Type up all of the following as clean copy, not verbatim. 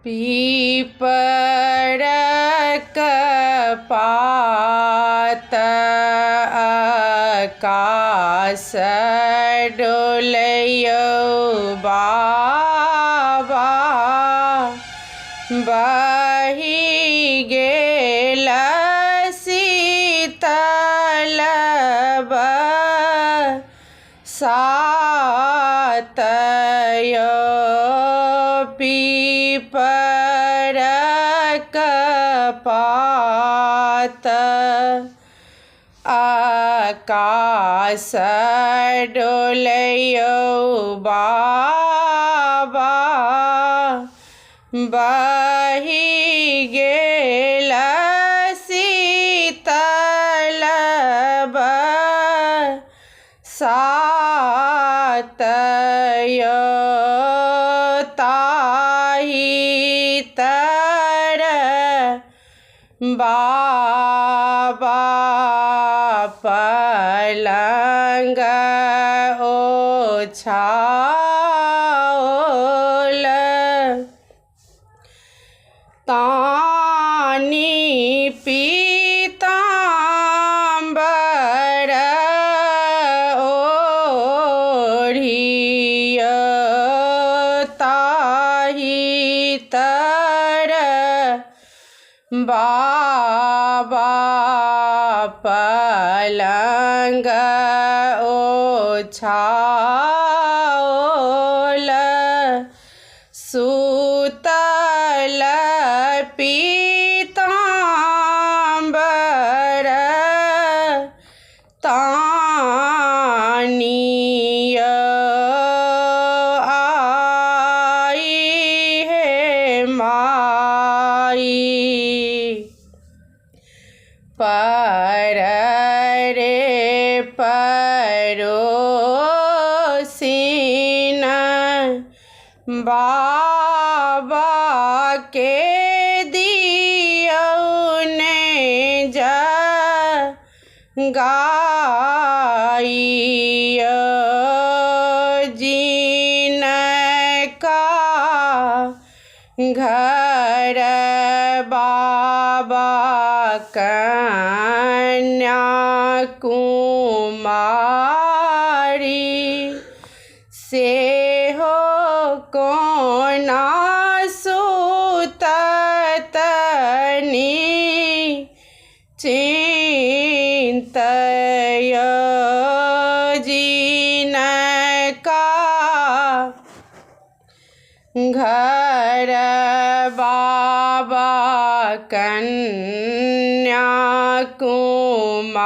पीपरक पात आकाश डोलयौ बाबा, बहि गेल शीतल बरसात यौ। पीपरक पात आकाश डोलयौ बाबा, बहि गेल शीतल बरसात यौ। ताहि तर बाबा पलंग ओछाओल, तानि पीताम्बर ओढ़ियौ। ताहि तर बाबा पलंग ओछाओल, सुतल पीताम्बर तानियौ। आई हे माई, पर रे परोसिन बाबा के दियौने जगाइयौ। जिनका घर बाबा कन्या कुमारी, सेहो कोना सुतत निश्चिन्तयौ। जिनका घर बाबा कन्या कुमारी,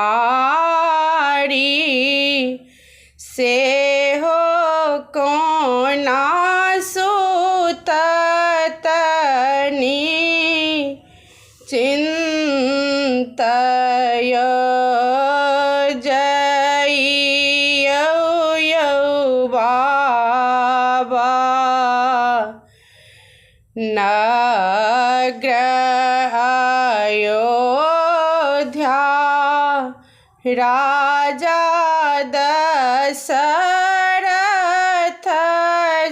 सेहो कोना सुतत निश्चिन्तयौ। जइयौ यौ बाबा नग्र अयोध्या, राजा दशरथ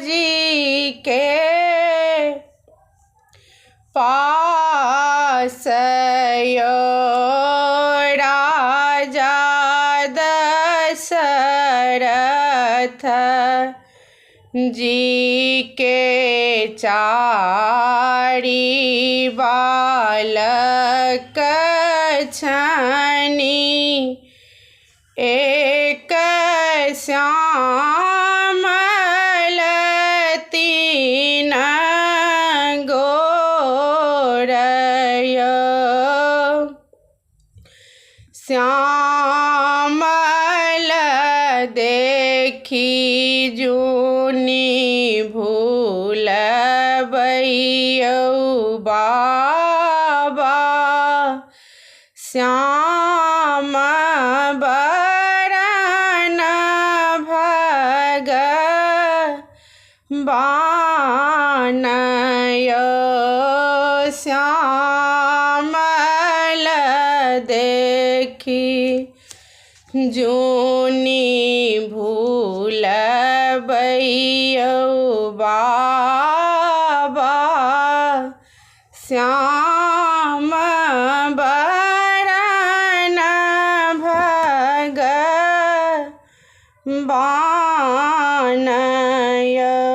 जी के पास यौ। राजा दशरथ जी के चारि बालक छनि, एक श्यामल तीन गोर यौ। श्यामल देखी जुनि भूलबयौ बाबा, श्याम बरन भगवान यौ। श्यामल देखी जुनि भूलबयौ बाबा, श्याम बरन भगवानय